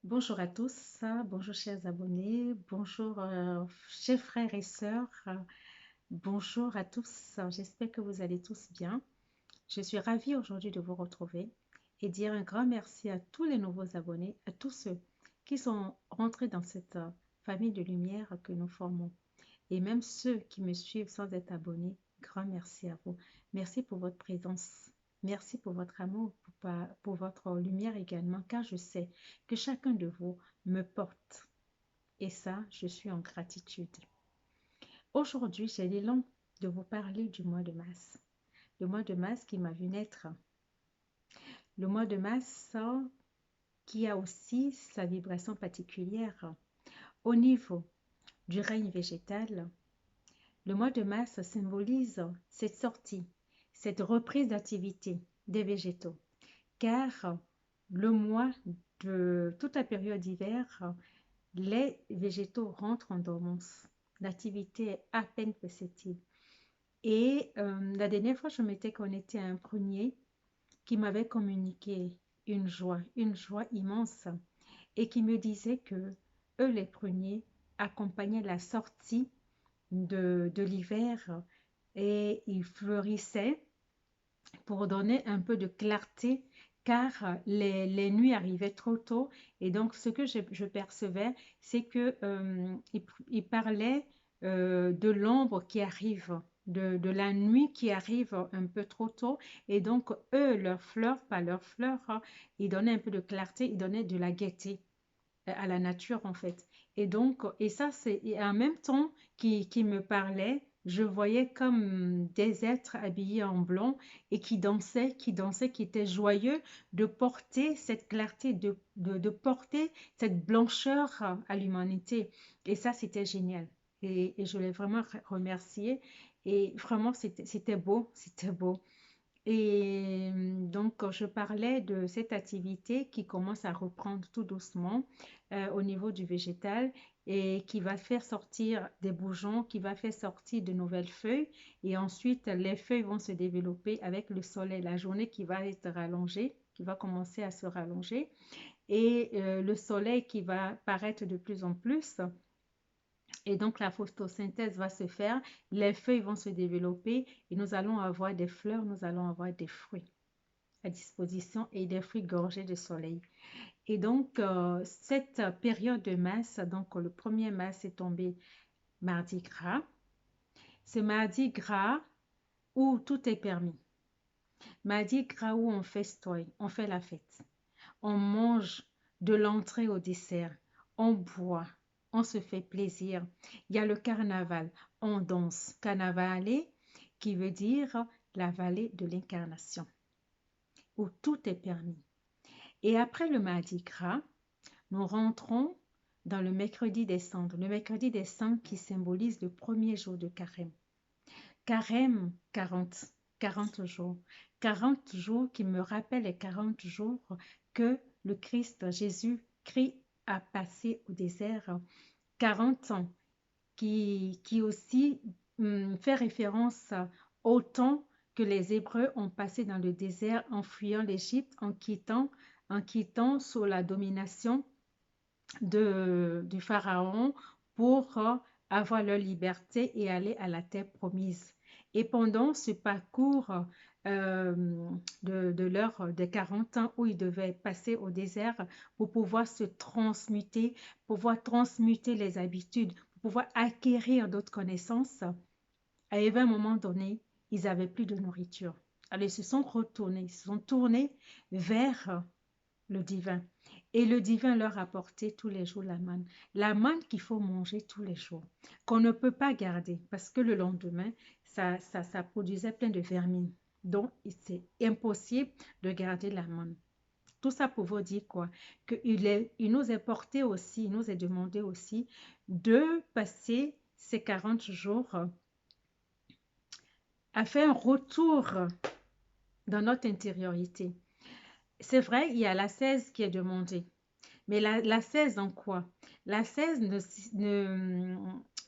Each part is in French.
Bonjour à tous, bonjour chers abonnés, bonjour chers frères et sœurs, bonjour à tous, j'espère que vous allez tous bien. Je suis ravie aujourd'hui de vous retrouver et dire un grand merci à tous les nouveaux abonnés, à tous ceux qui sont rentrés dans cette famille de lumière que nous formons et même ceux qui me suivent sans être abonnés, grand merci à vous. Merci pour votre présence. Merci pour votre amour, pour votre lumière également, car je sais que chacun de vous me porte. Et ça, je suis en gratitude. Aujourd'hui, j'ai l'élan de vous parler du mois de mars. Le mois de mars qui m'a vu naître. Le mois de mars qui a aussi sa vibration particulière. Au niveau du règne végétal, le mois de mars symbolise cette sortie, cette reprise d'activité des végétaux, car le mois de toute la période d'hiver, les végétaux rentrent en dormance. L'activité est à peine perceptible. Et la dernière fois, je m'étais connectée à un prunier qui m'avait communiqué une joie immense, et qui me disait que eux, les pruniers, accompagnaient la sortie de l'hiver et ils fleurissaient pour donner un peu de clarté car les nuits arrivaient trop tôt et donc ce que je percevais c'est que il parlait de l'ombre qui arrive de la nuit qui arrive un peu trop tôt et donc eux leurs fleurs pas leurs fleurs hein, ils donnaient un peu de clarté, ils donnaient de la gaieté à la nature en fait. Et donc, et ça, c'est et en même temps qui me parlait, je voyais comme des êtres habillés en blanc et qui étaient joyeux de porter cette clarté, de porter cette blancheur à l'humanité. Et ça, c'était génial. Et je voulais vraiment remercier. Et vraiment, c'était beau, c'était beau. Et donc, quand je parlais de cette activité qui commence à reprendre tout doucement au niveau du végétal et qui va faire sortir des bourgeons, qui va faire sortir de nouvelles feuilles. Et ensuite, les feuilles vont se développer avec le soleil, la journée qui va être rallongée, qui va commencer à se rallonger. Et le soleil qui va paraître de plus en plus. Et donc, la photosynthèse va se faire, les feuilles vont se développer et nous allons avoir des fleurs, nous allons avoir des fruits à disposition et des fruits gorgés de soleil. Et donc, cette période de mars, donc le premier mars est tombé mardi gras. Ce mardi gras où tout est permis. Mardi gras où on festoie, on fait la fête. On mange de l'entrée au dessert. On boit, on se fait plaisir. Il y a le carnaval, on danse. Carnavaler, qui veut dire la vallée de l'incarnation, où tout est permis. Et après le mardi gras, nous rentrons dans le mercredi des cendres. Le mercredi des cendres qui symbolise le premier jour de carême. Carême, 40 jours. 40 jours qui me rappellent les 40 jours que le Christ, Jésus-Christ, a passé au désert. 40 ans qui aussi fait référence au temps que les Hébreux ont passé dans le désert en fuyant l'Égypte, en quittant sous la domination du Pharaon pour avoir leur liberté et aller à la terre promise. Et pendant ce parcours des 40 ans où ils devaient passer au désert pour pouvoir se transmuter, pouvoir transmuter les habitudes, pour pouvoir acquérir d'autres connaissances, à un moment donné, ils n'avaient plus de nourriture. Alors, ils se sont retournés, ils se sont tournés vers le divin. Et le divin leur apportait tous les jours la manne. La manne qu'il faut manger tous les jours, qu'on ne peut pas garder parce que le lendemain, ça produisait plein de vermine. Donc, c'est impossible de garder la manne. Tout ça pour vous dire quoi? Il nous est porté aussi, il nous est demandé aussi de passer ces 40 jours à faire un retour dans notre intériorité. C'est vrai, il y a la 16 qui est demandée. Mais la 16 en quoi? La 16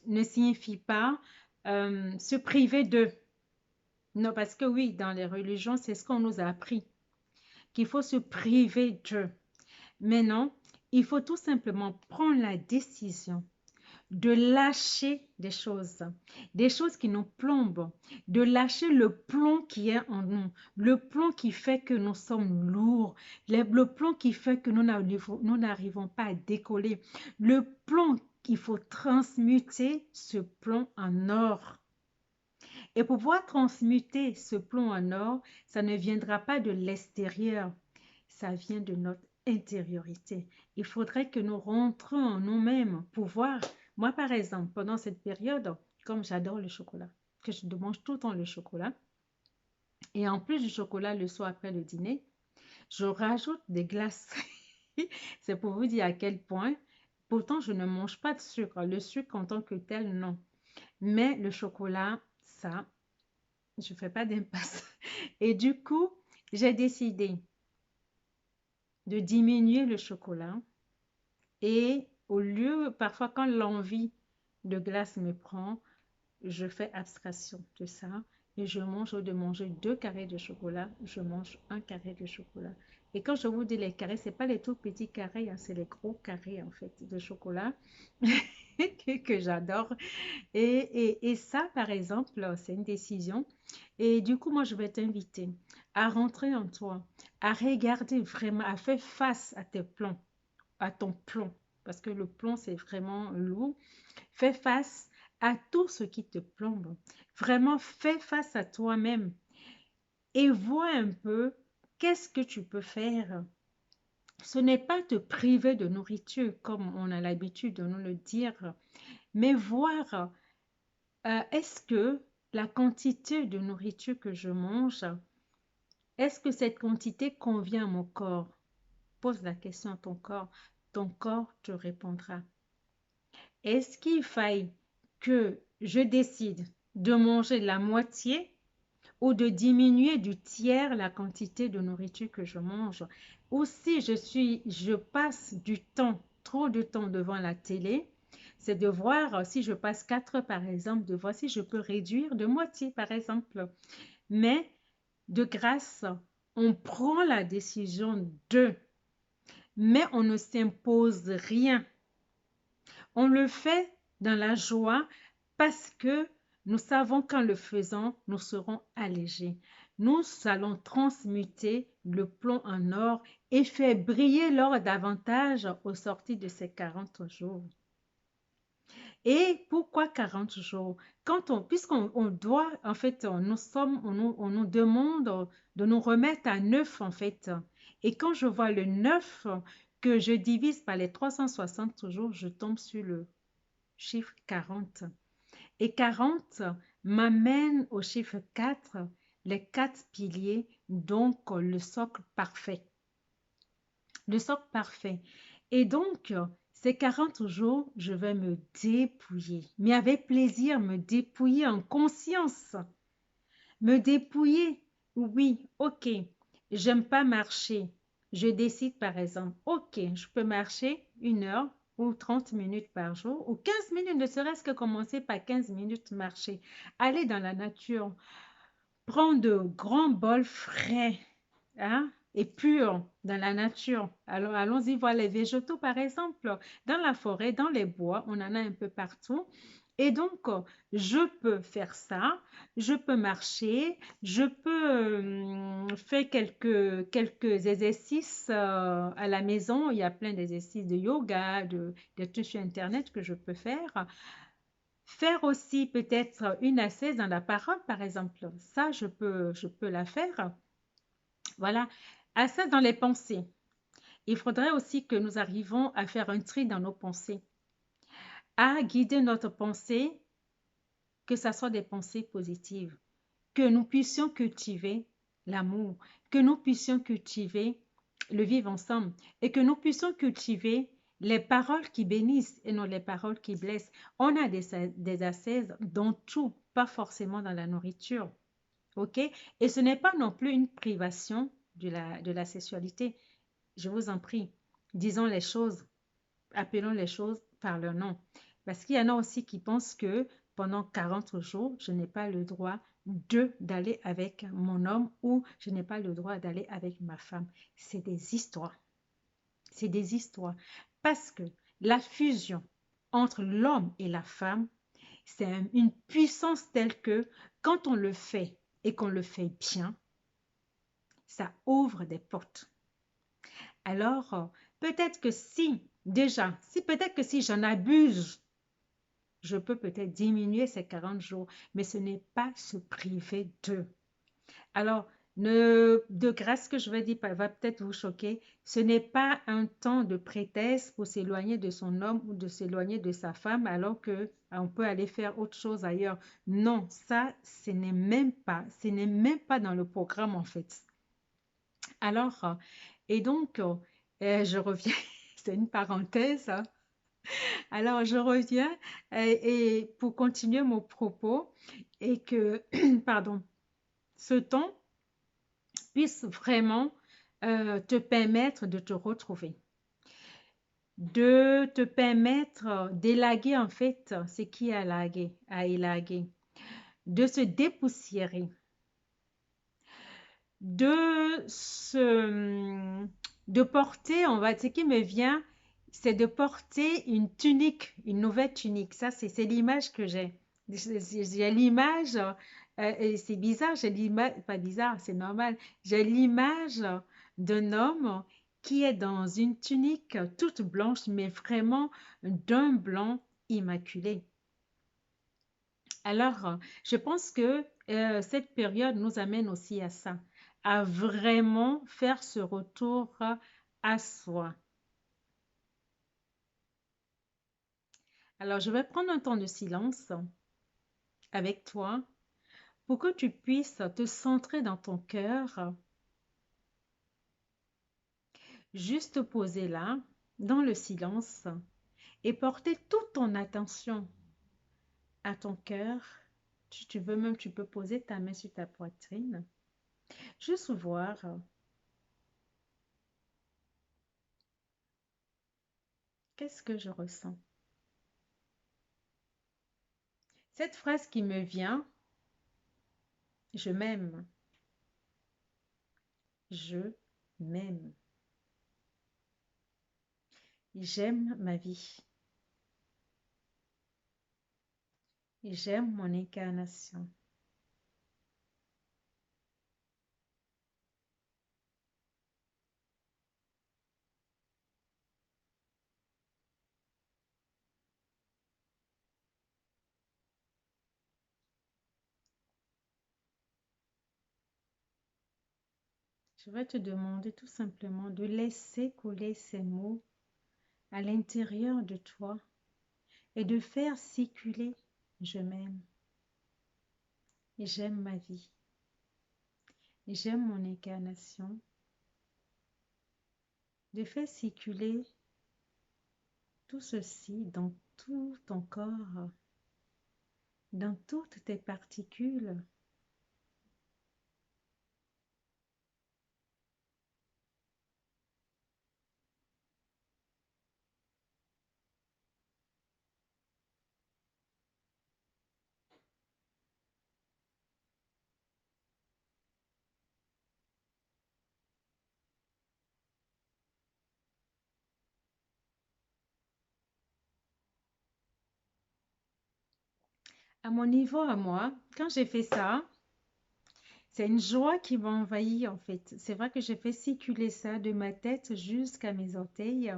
ne signifie pas se priver de. Non, parce que oui, dans les religions, c'est ce qu'on nous a appris, qu'il faut se priver de. Mais non, Il faut tout simplement prendre la décision de lâcher des choses qui nous plombent, de lâcher le plomb qui est en nous, le plomb qui fait que nous sommes lourds, le plomb qui fait que nous n'arrivons pas à décoller, le plomb qu'il faut transmuter ce plomb en or. Et pour pouvoir transmuter ce plomb en or, ça ne viendra pas de l'extérieur, ça vient de notre intériorité. Il faudrait que nous rentrions en nous-mêmes pour voir. Moi, par exemple, pendant cette période, comme j'adore le chocolat, que je mange tout le temps le chocolat, et en plus du chocolat le soir après le dîner, je rajoute des glaces. C'est pour vous dire à quel point, pourtant je ne mange pas de sucre. Le sucre en tant que tel, non. Mais le chocolat, ça, je ne fais pas d'impasse. Et du coup, j'ai décidé de diminuer le chocolat et au lieu, parfois quand l'envie de glace me prend, je fais abstraction de ça et je mange, au lieu de manger 2 carrés de chocolat, je mange 1 carré de chocolat. Et quand je vous dis les carrés, ce n'est pas les tout petits carrés, hein, c'est les gros carrés en fait de chocolat que j'adore. Et ça, par exemple, c'est une décision. Et du coup, moi, je vais t'inviter à rentrer en toi, à regarder vraiment, à faire face à tes plans, à ton plomb, parce que le plomb, c'est vraiment lourd. Fais face à tout ce qui te plombe. Vraiment, fais face à toi-même et vois un peu qu'est-ce que tu peux faire. Ce n'est pas te priver de nourriture, comme on a l'habitude de nous le dire, mais voir est-ce que la quantité de nourriture que je mange, est-ce que cette quantité convient à mon corps? Pose la question à ton corps te répondra. Est-ce qu'il faille que je décide de manger la moitié ou de diminuer du tiers la quantité de nourriture que je mange? Ou si je passe du temps, trop de temps devant la télé, c'est de voir si je passe 4 heures par exemple, de voir si je peux réduire de moitié par exemple. Mais de grâce, on prend la décision de, mais on ne s'impose rien. On le fait dans la joie parce que nous savons qu'en le faisant, nous serons allégés. Nous allons transmuter le plomb en or et faire briller l'or davantage au sortir de ces 40 jours. Et pourquoi 40 jours? Puisqu'on doit, en fait, on nous demande de nous remettre à 9, en fait. Et quand je vois le 9 que je divise par les 360 jours, je tombe sur le chiffre 40. Et 40 m'amène au chiffre 4, les 4 piliers, donc le socle parfait. Le socle parfait. Et donc, ces 40 jours, je vais me dépouiller, mais avec plaisir, me dépouiller en conscience. Me dépouiller, oui, ok, j'aime pas marcher. Je décide par exemple, ok, je peux marcher 1 heure ou 30 minutes par jour ou 15 minutes, ne serait-ce que commencer par 15 minutes marcher. Aller dans la nature, prendre de grands bols frais, hein, et purs dans la nature. Alors, allons-y voir les végétaux, par exemple. Dans la forêt, dans les bois, on en a un peu partout. Et donc, je peux faire ça, je peux marcher, je peux faire quelques exercices à la maison. Il y a plein d'exercices de yoga, de trucs sur Internet que je peux faire. Faire aussi peut-être une assise dans la parole, par exemple. Ça, je peux la faire. Voilà. Assise dans les pensées. Il faudrait aussi que nous arrivions à faire un tri dans nos pensées, à guider notre pensée, que ce soit des pensées positives, que nous puissions cultiver l'amour, que nous puissions cultiver le vivre ensemble et que nous puissions cultiver les paroles qui bénissent et non les paroles qui blessent. On a des assaises dans tout, pas forcément dans la nourriture. OK? Et ce n'est pas non plus une privation de la sexualité. Je vous en prie, disons les choses, appelons les choses par leur nom. Parce qu'il y en a aussi qui pensent que pendant 40 jours, je n'ai pas le droit d'aller avec mon homme ou je n'ai pas le droit d'aller avec ma femme. C'est des histoires. c'est des histoires. Parce que la fusion entre l'homme et la femme, c'est une puissance telle que quand on le fait et qu'on le fait bien, ça ouvre des portes. Alors, peut-être que si peut-être que si j'en abuse, je peux peut-être diminuer ces 40 jours, mais ce n'est pas se priver d'eux. Alors, de grâce que je vais dire va peut-être vous choquer, ce n'est pas un temps de prétexte pour s'éloigner de son homme ou de s'éloigner de sa femme alors que on peut aller faire autre chose ailleurs. Non, ça, ce n'est même pas dans le programme en fait. Alors, et donc, je reviens, c'est une parenthèse, hein. Alors, je reviens et pour continuer mon propos et que, pardon, ce temps puisse vraiment te permettre de te retrouver, de te permettre d'élaguer en fait ce qui est à élaguer, de se dépoussiérer, de se, de porter, ce qui me vient, c'est de porter une tunique, une nouvelle tunique. Ça, c'est l'image que j'ai. J'ai l'image, et c'est bizarre, j'ai l'image, pas bizarre, c'est normal. J'ai l'image d'un homme qui est dans une tunique toute blanche, mais vraiment d'un blanc immaculé. Alors, je pense que cette période nous amène aussi à ça, à vraiment faire ce retour à soi. Alors, je vais prendre un temps de silence avec toi pour que tu puisses te centrer dans ton cœur, juste poser là, dans le silence, et porter toute ton attention à ton cœur. Si tu veux même, tu peux poser ta main sur ta poitrine. Juste voir qu'est-ce que je ressens. Cette phrase qui me vient, je m'aime, je m'aime, j'aime ma vie, j'aime mon incarnation. Je vais te demander tout simplement de laisser couler ces mots à l'intérieur de toi et de faire circuler je m'aime, j'aime ma vie, j'aime mon incarnation, de faire circuler tout ceci dans tout ton corps, dans toutes tes particules. À mon niveau, à moi, quand j'ai fait ça, c'est une joie qui m'a envahi en fait. C'est vrai que j'ai fait circuler ça de ma tête jusqu'à mes orteils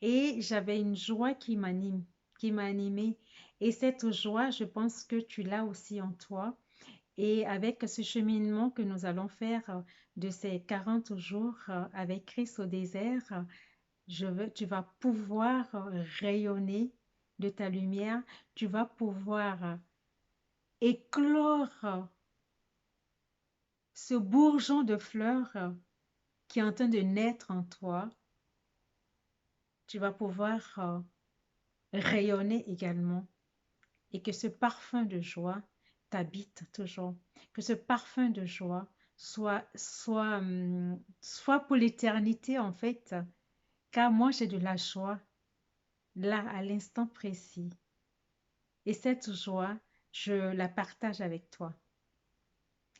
et j'avais une joie qui m'a animée. Et cette joie, je pense que tu l'as aussi en toi. Et avec ce cheminement que nous allons faire de ces 40 jours avec Christ au désert, tu vas pouvoir rayonner de ta lumière, tu vas pouvoir éclore ce bourgeon de fleurs qui est en train de naître en toi. Tu vas pouvoir rayonner également et que ce parfum de joie t'habite toujours. Que ce parfum de joie soit pour l'éternité en fait. Car moi, j'ai de la joie là, à l'instant précis. Et cette joie, je la partage avec toi.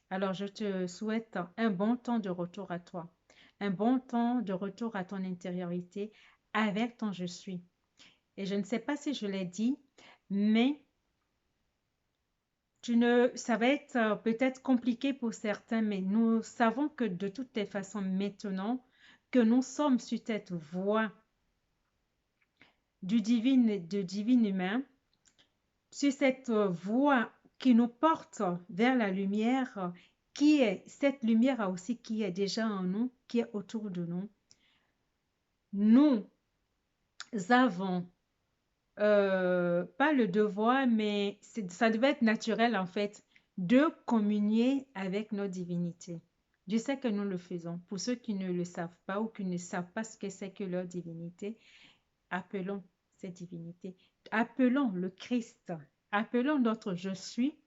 Alors, je te souhaite un bon temps de retour à toi. un bon temps de retour à ton intériorité avec ton je suis. Et je ne sais pas si je l'ai dit, mais ça va être peut-être compliqué pour certains, mais nous savons que de toutes les façons maintenant que nous sommes sur cette voie du divin humain, sur cette voie qui nous porte vers la lumière, qui est cette lumière aussi qui est déjà en nous, qui est autour de nous. Nous avons pas le devoir, mais ça devait être naturel en fait, de communier avec nos divinités. Je sais que nous le faisons. Pour ceux qui ne le savent pas ou qui ne savent pas ce que c'est que leur divinité, appelons cette divinité. Appelons le Christ. Appelons notre je suis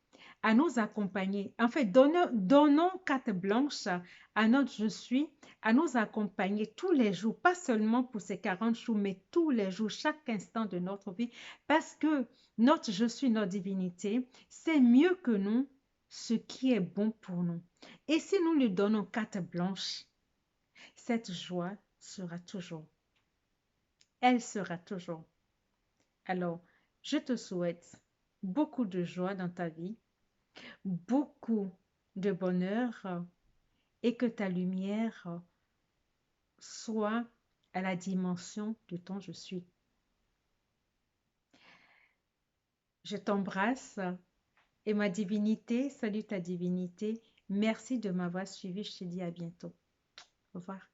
à nous accompagner. En fait, donnons carte blanche à notre je suis, à nous accompagner tous les jours, pas seulement pour ces 40 jours, mais tous les jours, chaque instant de notre vie, parce que notre je suis, notre divinité, c'est mieux que nous ce qui est bon pour nous. Et si nous lui donnons carte blanche, cette joie sera toujours. Elle sera toujours. Alors, je te souhaite beaucoup de joie dans ta vie, beaucoup de bonheur et que ta lumière soit à la dimension de ton je suis. Je t'embrasse et ma divinité, salut ta divinité. Merci de m'avoir suivi. Je te dis à bientôt. Au revoir.